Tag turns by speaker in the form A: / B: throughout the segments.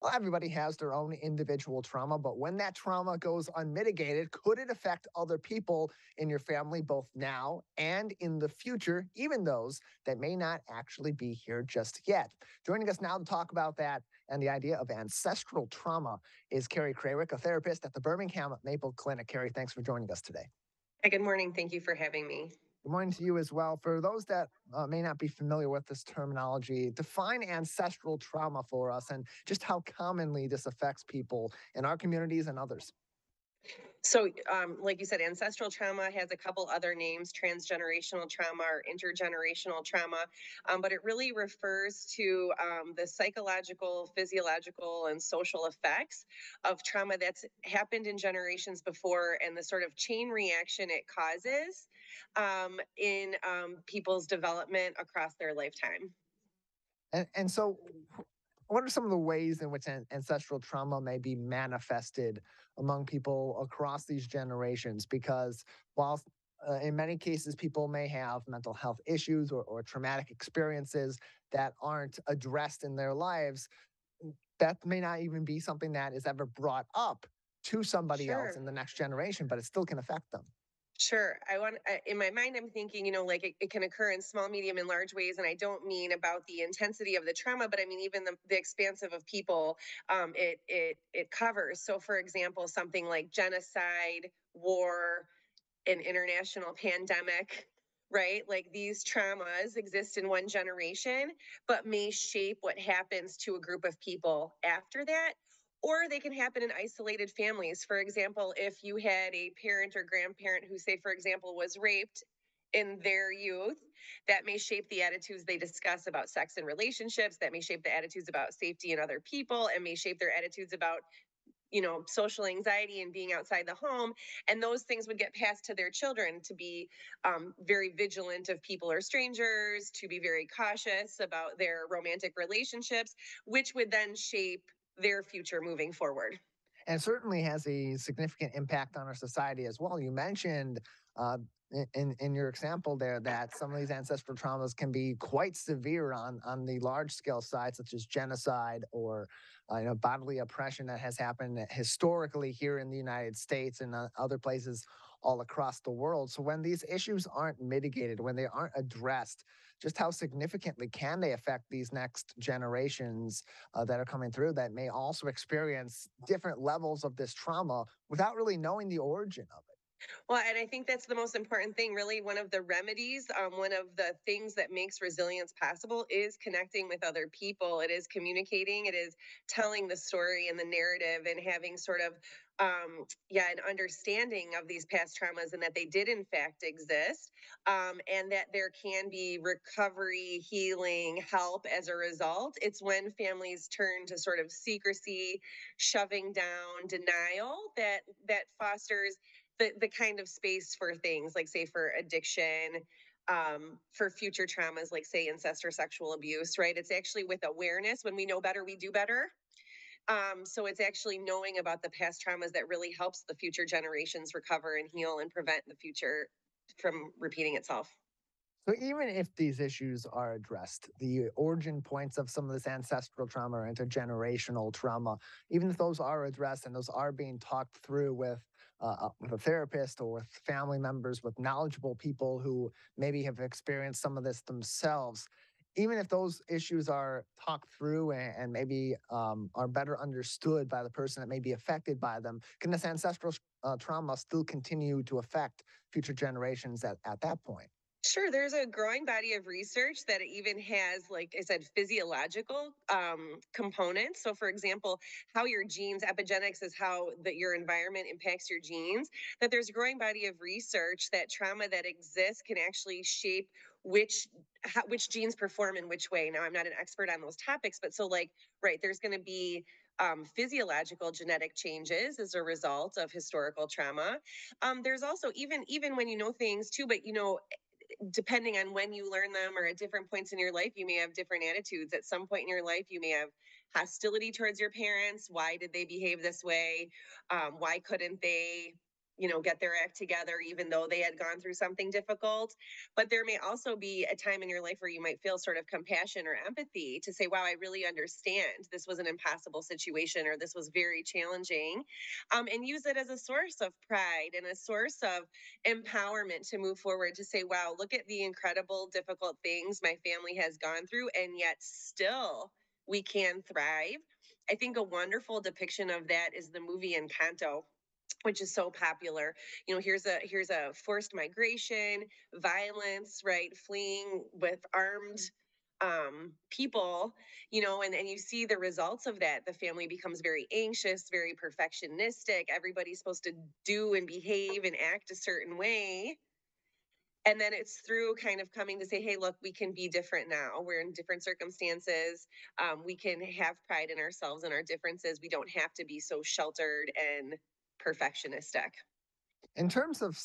A: Well, everybody has their own individual trauma, but when that trauma goes unmitigated, could it affect other people in your family, both now and in the future, even those that may not actually be here just yet? Joining us now to talk about that and the idea of ancestral trauma is Carrie Krawiec, a therapist at the Birmingham Maple Clinic. Carrie, thanks for joining us today.
B: Hi, good morning. Thank you for having me.
A: Good morning to you as well. For those that may not be familiar with this terminology, define ancestral trauma for us and just how commonly this affects people in our communities and others.
B: So, like you said, ancestral trauma has a couple other names, transgenerational trauma or intergenerational trauma, but it really refers to the psychological, physiological, and social effects of trauma that's happened in generations before and the sort of chain reaction it causes in people's development across their lifetime.
A: And so, what are some of the ways in which ancestral trauma may be manifested among people across these generations? Because while in many cases people may have mental health issues or traumatic experiences that aren't addressed in their lives, that may not even be something that is ever brought up to somebody else
B: Sure.
A: in the next generation, but it still can affect them.
B: Sure. In my mind, I'm thinking, like it can occur in small, medium, and large ways. And I don't mean about the intensity of the trauma, but I mean, even the expansive of people it covers. So, for example, something like genocide, war, an international pandemic, right? Like these traumas exist in one generation, but may shape what happens to a group of people after that. Or they can happen in isolated families. For example, if you had a parent or grandparent who, say, for example, was raped in their youth, that may shape the attitudes they discuss about sex and relationships, that may shape the attitudes about safety and other people, and may shape their attitudes about social anxiety and being outside the home. And those things would get passed to their children to be very vigilant of people or strangers, to be very cautious about their romantic relationships, which would then shape their future moving forward.
A: And certainly has a significant impact on our society as well. You mentioned in your example there that some of these ancestral traumas can be quite severe on the large scale side, such as genocide or bodily oppression that has happened historically here in the United States and other places all across the world. So when these issues aren't mitigated, when they aren't addressed, just how significantly can they affect these next generations that are coming through that may also experience different levels of this trauma without really knowing the origin of it?
B: Well, and I think that's the most important thing, really. One of the remedies, one of the things that makes resilience possible is connecting with other people. It is communicating, it is telling the story and the narrative and having sort of, an understanding of these past traumas and that they did, in fact, exist, and that there can be recovery, healing, help as a result. It's when families turn to sort of secrecy, shoving down, denial that fosters the kind of space for things like, say, for addiction, for future traumas like, say, incest or sexual abuse, right? It's actually with awareness. When we know better, we do better. So it's actually knowing about the past traumas that really helps the future generations recover and heal and prevent the future from repeating itself.
A: So even if these issues are addressed, the origin points of some of this ancestral trauma or intergenerational trauma, even if those are addressed and those are being talked through with a therapist or with family members, with knowledgeable people who maybe have experienced some of this themselves, even if those issues are talked through and maybe are better understood by the person that may be affected by them, can this ancestral trauma still continue to affect future generations at that point?
B: Sure, there's a growing body of research that even has, like I said, physiological components. So, for example, how your genes, epigenetics is how that your environment impacts your genes. That there's a growing body of research that trauma that exists can actually shape which genes perform in which way. Now, I'm not an expert on those topics, but so like, right, there's going to be physiological genetic changes as a result of historical trauma. There's also even when you know things too, but depending on when you learn them or at different points in your life, you may have different attitudes. At some point in your life, you may have hostility towards your parents. Why did they behave this way? Why couldn't they? get their act together, even though they had gone through something difficult. But there may also be a time in your life where you might feel sort of compassion or empathy to say, wow, I really understand. This was an impossible situation, or this was very challenging. And use it as a source of pride and a source of empowerment to move forward, to say, wow, look at the incredible, difficult things my family has gone through, and yet still we can thrive. I think a wonderful depiction of that is the movie Encanto, which is so popular. Here's a forced migration, violence, right? Fleeing with armed people, and you see the results of that. The family becomes very anxious, very perfectionistic. Everybody's supposed to do and behave and act a certain way. And then it's through kind of coming to say, hey, look, we can be different now. We're in different circumstances. We can have pride in ourselves and our differences. We don't have to be so sheltered and perfectionistic.
A: In terms of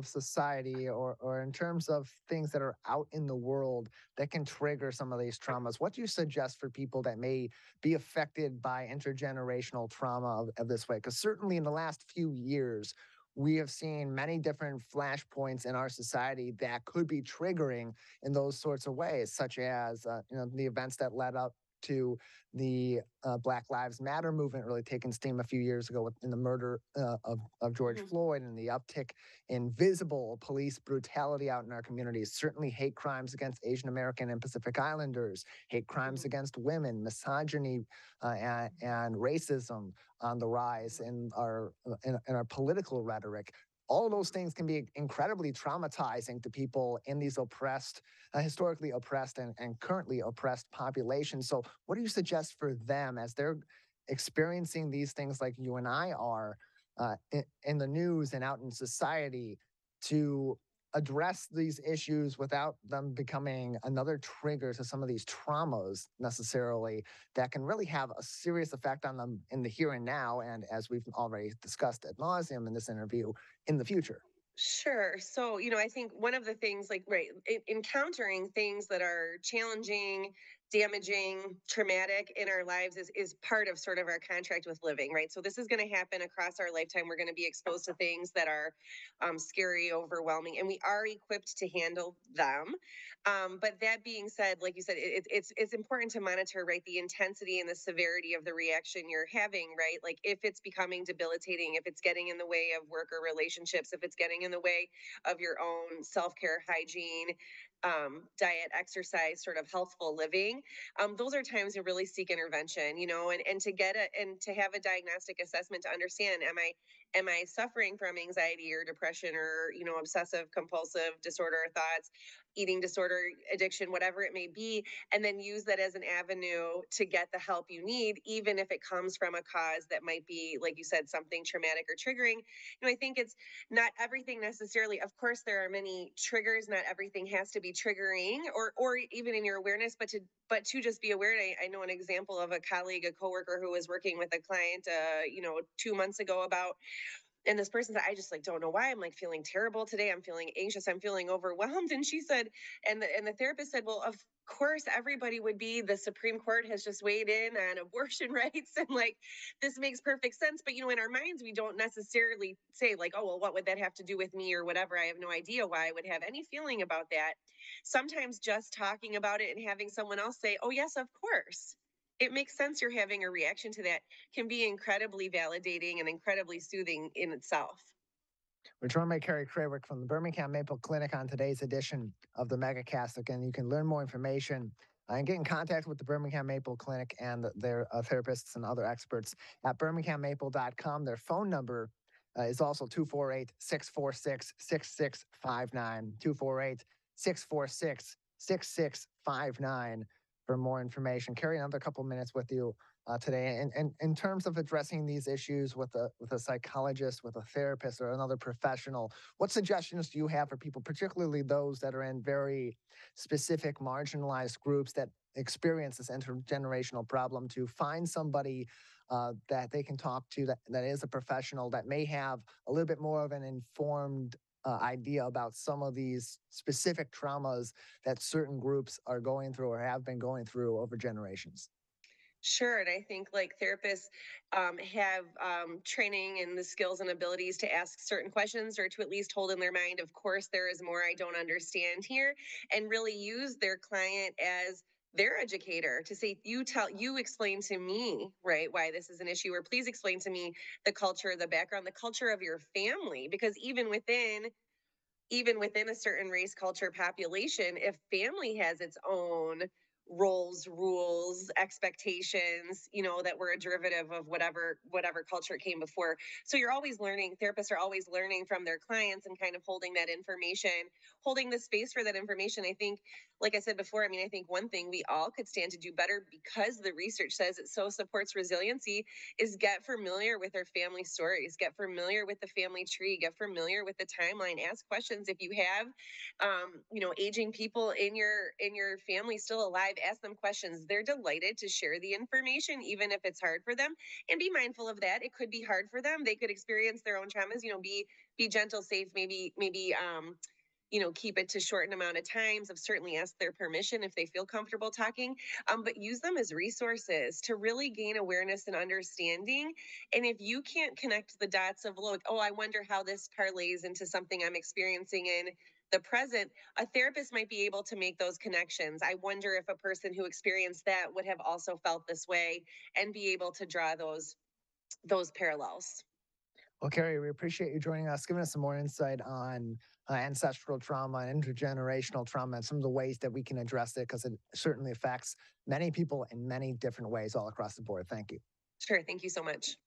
A: society, or in terms of things that are out in the world that can trigger some of these traumas, what do you suggest for people that may be affected by intergenerational trauma of this way? Because certainly in the last few years, we have seen many different flashpoints in our society that could be triggering in those sorts of ways, such as the events that led up to the Black Lives Matter movement really taking steam a few years ago in the murder of George
B: Mhm.
A: Floyd, and the uptick in visible police brutality out in our communities. Certainly, hate crimes against Asian American and Pacific Islanders, hate crimes
B: Mhm.
A: against women, misogyny, and racism on the rise in our political rhetoric. All of those things can be incredibly traumatizing to people in these historically oppressed and currently oppressed populations. So, what do you suggest for them as they're experiencing these things like you and I are in the news and out in society, to address these issues without them becoming another trigger to some of these traumas necessarily, that can really have a serious effect on them in the here and now, and as we've already discussed ad nauseum in this interview, in the future?
B: Sure. So, I think one of the things, like, right, encountering things that are challenging, damaging, traumatic in our lives is part of sort of our contract with living, right? So, this is going to happen across our lifetime. We're going to be exposed to things that are scary, overwhelming, and we are equipped to handle them. But that being said, like you said, it's important to monitor, right, the intensity and the severity of the reaction you're having, right? Like, if it's becoming debilitating, if it's getting in the way of work or relationships, if it's getting in the way of your own self-care, hygiene, diet, exercise, sort of healthful living, those are times to really seek intervention, and to get it and to have a diagnostic assessment to understand, am I suffering from anxiety or depression, or obsessive compulsive disorder thoughts, eating disorder, addiction, whatever it may be, and then use that as an avenue to get the help you need, even if it comes from a cause that might be, like you said, something traumatic or triggering. I think it's not everything necessarily. Of course, there are many triggers. Not everything has to be triggering, or even in your awareness, but to just be aware. I know an example of a colleague, a coworker who was working with a client, 2 months ago about, and this person said, I just, like, don't know why I'm, like, feeling terrible today. I'm feeling anxious. I'm feeling overwhelmed. And she said, and the therapist said, well, of course everybody would be. The Supreme Court has just weighed in on abortion rights, and, like, this makes perfect sense. But in our minds, we don't necessarily say, like, oh, well, what would that have to do with me, or whatever. I have no idea why I would have any feeling about that. Sometimes just talking about it and having someone else say, oh, yes, of course, it makes sense you're having a reaction to that, can be incredibly validating and incredibly soothing in itself.
A: We're joined by Carrie Krawiec from the Birmingham Maple Clinic on today's edition of the Megacast. Again, you can learn more information and get in contact with the Birmingham Maple Clinic and their therapists and other experts at birminghammaple.com. Their phone number is also 248 646 6659. 248 646 6659 for more information. Carrie, another couple minutes with you today. And in terms of addressing these issues with a psychologist, with a therapist, or another professional, what suggestions do you have for people, particularly those that are in very specific marginalized groups that experience this intergenerational problem, to find somebody that they can talk to that is a professional that may have a little bit more of an informed idea about some of these specific traumas that certain groups are going through or have been going through over generations?
B: Sure. And I think like therapists have training and the skills and abilities to ask certain questions or to at least hold in their mind, of course, there is more I don't understand here, and really use their client as their educator to say, you explain to me, right, why this is an issue, or please explain to me the culture, the background, the culture of your family. Because even within a certain race, culture, population, if family has its own roles, rules, expectations, that were a derivative of whatever culture came before. So you're always learning. Therapists are always learning from their clients and kind of holding that information, holding the space for that information. I think, like I said before, I mean, I think one thing we all could stand to do better, because the research says it so supports resiliency, is get familiar with their family stories, get familiar with the family tree, get familiar with the timeline, ask questions. If you have aging people in your family still alive, ask them questions. They're delighted to share the information, even if it's hard for them. And be mindful of that. It could be hard for them. They could experience their own traumas. Be gentle, safe, maybe keep it to shorten amount of times. Of certainly ask their permission if they feel comfortable talking, but use them as resources to really gain awareness and understanding. And if you can't connect the dots of, look, oh, I wonder how this parlays into something I'm experiencing in the present, a therapist might be able to make those connections. I wonder if a person who experienced that would have also felt this way, and be able to draw those parallels.
A: Well, Carrie, we appreciate you joining us, giving us some more insight on ancestral trauma and intergenerational trauma and some of the ways that we can address it, because it certainly affects many people in many different ways all across the board. Thank you.
B: Sure. Thank you so much.